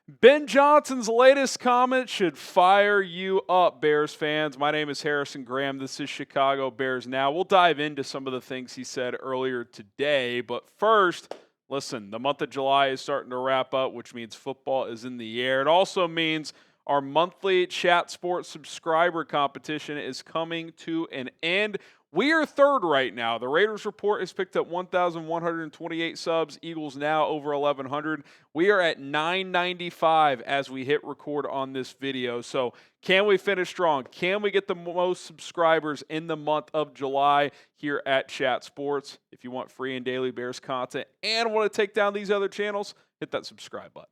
Ben Johnson's latest comment should fire you up, Bears fans. My name is Harrison Graham. This is Chicago Bears Now. We'll dive into some of the things he said earlier today. But first, listen, the month of July is starting to wrap up, which means football is in the air. It also means our monthly Chat Sports subscriber competition is coming to an end. We are third right now. The Raiders report has picked up 1,128 subs. Eagles now over 1,100. We are at 995 as we hit record on this video. So can we finish strong? Can we get the most subscribers in the month of July here at Chat Sports? If you want free and daily Bears content and want to take down these other channels, hit that subscribe button.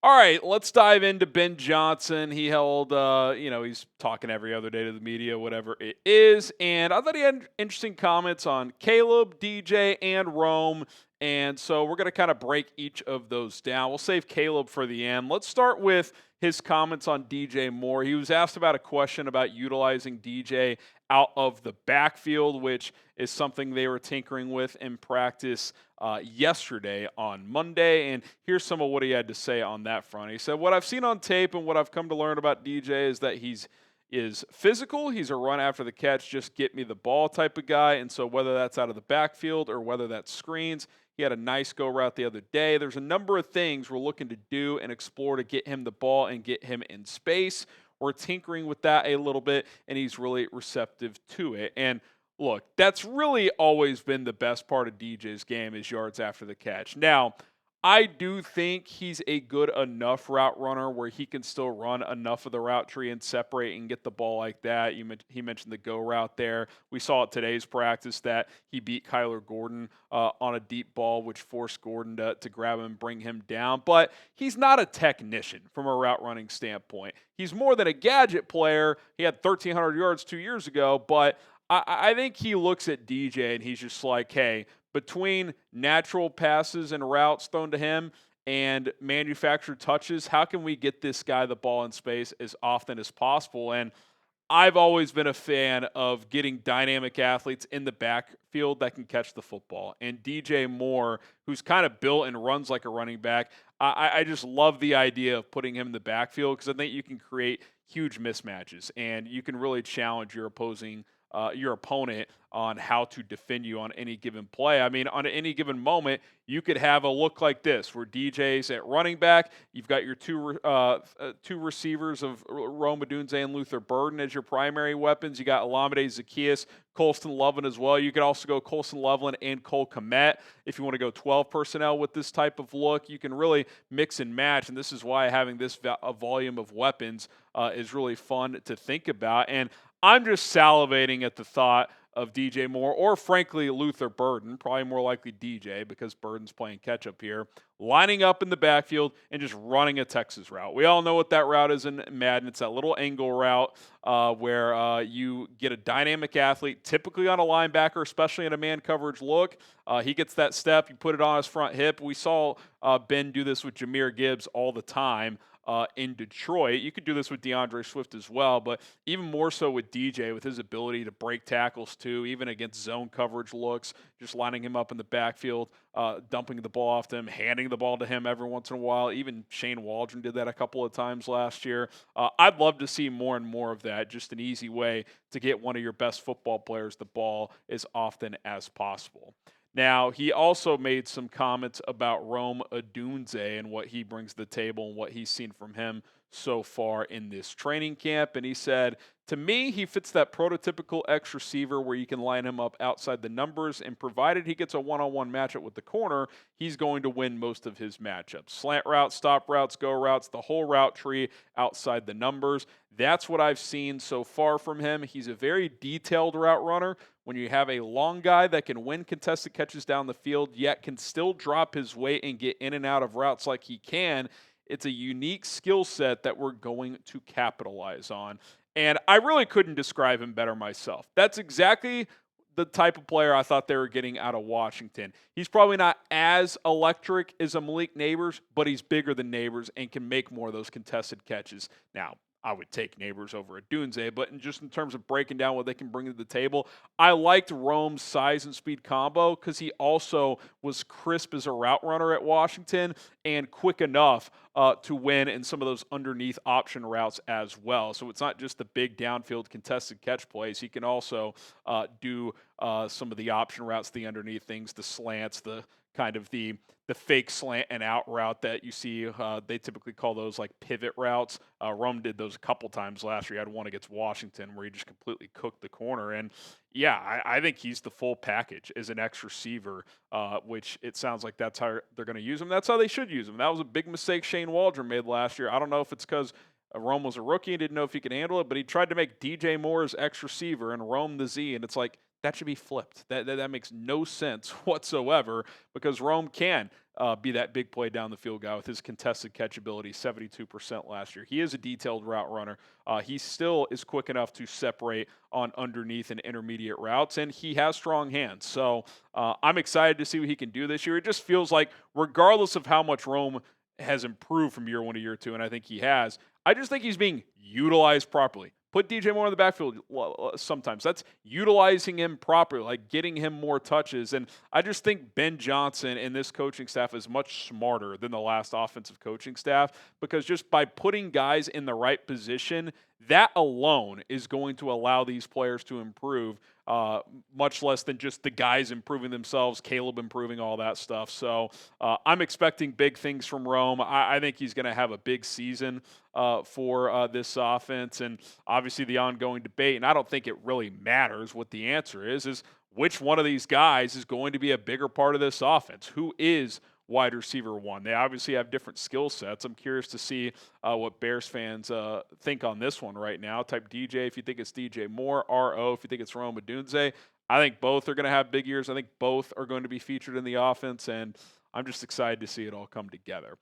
All right, let's dive into Ben Johnson. He held, he's talking every other day to the media, whatever it is. And I thought he had interesting comments on Caleb, DJ, and Rome. And so we're going to kind of break each of those down. We'll save Caleb for the end. Let's start with his comments on DJ Moore. He was asked about a question about utilizing DJ out of the backfield, which is something they were tinkering with in practice yesterday on Monday. And here's some of what he had to say on that front. He said, "What I've seen on tape and what I've come to learn about DJ is that he's physical. He's a run after the catch, just get me the ball type of guy. And so whether that's out of the backfield or whether that's screens, he had a nice go route the other day. There's a number of things we're looking to do and explore to get him the ball and get him in space. We're tinkering with that a little bit, and he's really receptive to it." And look, that's really always been the best part of DJ's game is yards after the catch. Now, I do think he's a good enough route runner where he can still run enough of the route tree and separate and get the ball like that. He mentioned the go route there. We saw at today's practice that he beat Kyler Gordon on a deep ball, which forced Gordon to grab him and bring him down. But he's not a technician from a route running standpoint. He's more than a gadget player. He had 1,300 yards 2 years ago, but I think he looks at DJ and he's just like, hey, between natural passes and routes thrown to him and manufactured touches, how can we get this guy the ball in space as often as possible? And I've always been a fan of getting dynamic athletes in the backfield that can catch the football. And DJ Moore, who's kind of built and runs like a running back, I just love the idea of putting him in the backfield because I think you can create huge mismatches and you can really challenge your opponent on how to defend you on any given play. I mean, on any given moment, you could have a look like this where DJ's at running back. You've got your two receivers of Rome Odunze and Luther Burden as your primary weapons. You got Olamide Zaccheaus, Colston Loveland as well. You could also go Colston Loveland and Cole Kmet if you want to go 12 personnel with this type of look. You can really mix and match, and this is why having this volume of weapons is really fun to think about. And I'm just salivating at the thought of DJ Moore, or frankly, Luther Burden, probably more likely DJ because Burden's playing catch-up here, lining up in the backfield and just running a Texas route. We all know what that route is in Madden. It's that little angle route where you get a dynamic athlete, typically on a linebacker, especially in a man coverage look. He gets that step, you put it on his front hip. We saw Ben do this with Jahmyr Gibbs all the time. In Detroit. You could do this with DeAndre Swift as well, but even more so with DJ with his ability to break tackles too, even against zone coverage looks, just lining him up in the backfield, dumping the ball off to him, handing the ball to him every once in a while. Even Shane Waldron did that a couple of times last year. I'd love to see more and more of that, just an easy way to get one of your best football players the ball as often as possible. Now, he also made some comments about Rome Odunze and what he brings to the table and what he's seen from him so far in this training camp. And he said, to me, he fits that prototypical X receiver where you can line him up outside the numbers, and provided he gets a one-on-one matchup with the corner, he's going to win most of his matchups. Slant routes, stop routes, go routes, the whole route tree outside the numbers. That's what I've seen so far from him. He's a very detailed route runner. When you have a long guy that can win contested catches down the field, yet can still drop his weight and get in and out of routes like he can, it's a unique skill set that we're going to capitalize on. And I really couldn't describe him better myself. That's exactly the type of player I thought they were getting out of Washington. He's probably not as electric as a Malik Neighbors, but he's bigger than Neighbors and can make more of those contested catches. Now, I would take Neighbors over Odunze, but in terms of breaking down what they can bring to the table, I liked Rome's size and speed combo because he also was crisp as a route runner at Washington and quick enough to win in some of those underneath option routes as well. So it's not just the big downfield contested catch plays. He can also do some of the option routes, the underneath things, the slants, the kind of the fake slant and out route that you see. They typically call those like pivot routes. Rome did those a couple times last year. He had one against Washington where he just completely cooked the corner. And yeah, I think he's the full package as an X receiver, which it sounds like that's how they're going to use him. That's how they should use him. That was a big mistake Shane Waldron made last year. I don't know if it's because Rome was a rookie and didn't know if he could handle it, but he tried to make DJ Moore his X receiver and Rome the Z, and it's like, that should be flipped. That makes no sense whatsoever because Rome can be that big play down the field guy with his contested catch ability, 72% last year. He is a detailed route runner. He still is quick enough to separate on underneath and intermediate routes, and he has strong hands. So I'm excited to see what he can do this year. It just feels like regardless of how much Rome has improved from year one to year two, and I think he has, I just think he's being utilized properly. Put DJ Moore in the backfield sometimes. That's utilizing him properly, like getting him more touches. And I just think Ben Johnson and this coaching staff is much smarter than the last offensive coaching staff because just by putting guys in the right position, that alone is going to allow these players to improve, much less than just the guys improving themselves, Caleb improving, all that stuff. So I'm expecting big things from Rome. I think he's going to have a big season for this offense. And obviously the ongoing debate, and I don't think it really matters what the answer is which one of these guys is going to be a bigger part of this offense? Who is wide receiver one? They obviously have different skill sets. I'm curious to see what Bears fans think on this one right now. Type DJ if you think it's DJ Moore, RO if you think it's Rome Odunze. I think both are going to have big years. I think both are going to be featured in the offense, and I'm just excited to see it all come together.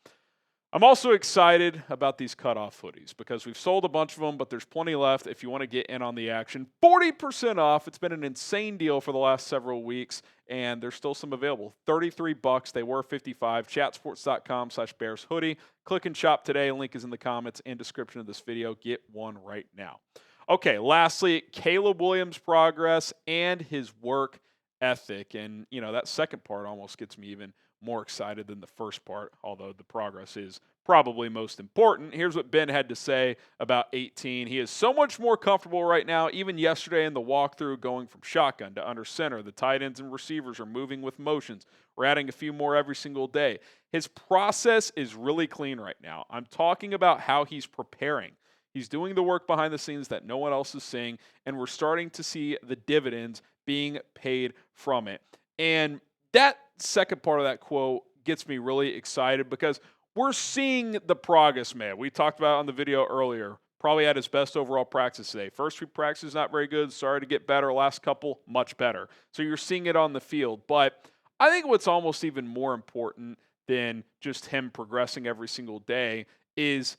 I'm also excited about these cutoff hoodies because we've sold a bunch of them, but there's plenty left if you want to get in on the action. 40% off. It's been an insane deal for the last several weeks, and there's still some available. $33. They were $55. Chatsports.com/Bears hoodie. Click and shop today. Link is in the comments and description of this video. Get one right now. Okay, lastly, Caleb Williams' progress and his work ethic. And, that second part almost gets me even more excited than the first part, although the progress is probably most important. Here's what Ben had to say about 18. He is so much more comfortable right now, even yesterday in the walkthrough, going from shotgun to under center. The tight ends and receivers are moving with motions. We're adding a few more every single day. His process is really clean right now. I'm talking about how he's preparing. He's doing the work behind the scenes that no one else is seeing, and we're starting to see the dividends being paid from it. And that second part of that quote gets me really excited because we're seeing the progress made. We talked about it on the video earlier. Probably had his best overall practice today. First few practices, not very good. Started to get better. Last couple, much better. So you're seeing it on the field. But I think what's almost even more important than just him progressing every single day is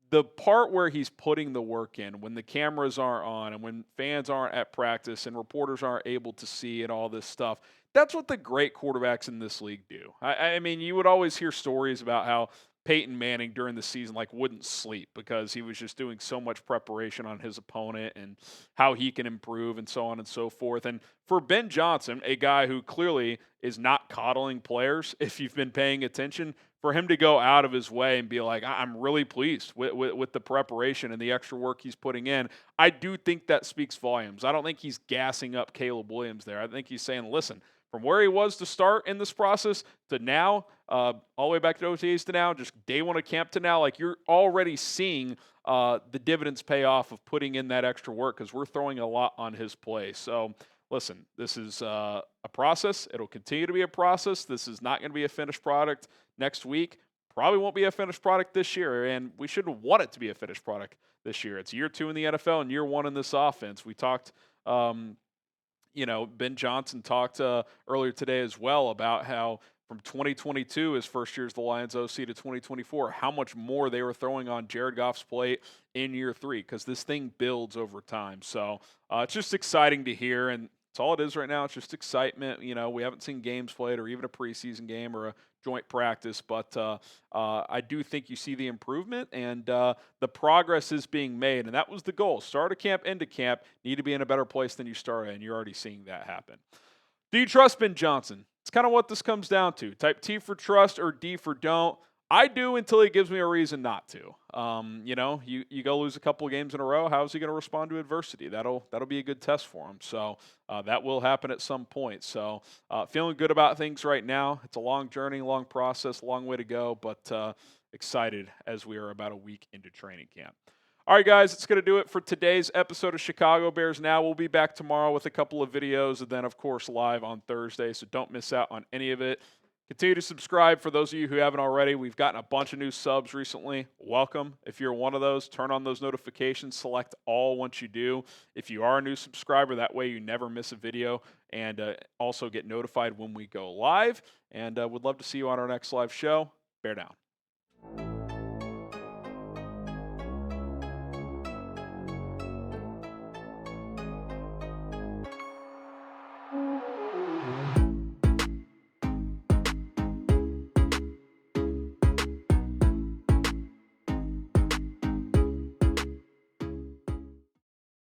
the part where he's putting the work in when the cameras aren't on and when fans aren't at practice and reporters aren't able to see and all this stuff. That's what the great quarterbacks in this league do. I mean, you would always hear stories about how Peyton Manning during the season wouldn't sleep because he was just doing so much preparation on his opponent and how he can improve and so on and so forth. And for Ben Johnson, a guy who clearly is not coddling players, if you've been paying attention, for him to go out of his way and be like, I'm really pleased with the preparation and the extra work he's putting in, I do think that speaks volumes. I don't think he's gassing up Caleb Williams there. I think he's saying, listen, from where he was to start in this process to now, all the way back to OTAs to now, just day one of camp to now, you're already seeing the dividends pay off of putting in that extra work because we're throwing a lot on his play. So, listen, this is a process. It'll continue to be a process. This is not going to be a finished product next week. Probably won't be a finished product this year, and we shouldn't want it to be a finished product this year. It's year 2 in the NFL and year 1 in this offense. We talked Ben Johnson talked earlier today as well about how from 2022, his first year as the Lions OC, to 2024, how much more they were throwing on Jared Goff's plate in year 3 because this thing builds over time. So it's just exciting to hear. And That's all it is right now. It's just excitement. We haven't seen games played or even a preseason game or a joint practice, but I do think you see the improvement and the progress is being made, and that was the goal. Start a camp, end a camp, need to be in a better place than you started, and you're already seeing that happen. Do you trust Ben Johnson? It's kind of what this comes down to. Type T for trust or D for don't. I do until he gives me a reason not to. You go lose a couple of games in a row. How is he going to respond to adversity? That'll be a good test for him. So that will happen at some point. So feeling good about things right now. It's a long journey, long process, long way to go, but excited as we are about a week into training camp. All right, guys, it's going to do it for today's episode of Chicago Bears Now. We'll be back tomorrow with a couple of videos and then, of course, live on Thursday, so don't miss out on any of it. Continue to subscribe for those of you who haven't already. We've gotten a bunch of new subs recently. Welcome. If you're one of those, turn on those notifications. Select all once you do. If you are a new subscriber, that way you never miss a video and also get notified when we go live. And would love to see you on our next live show. Bear down.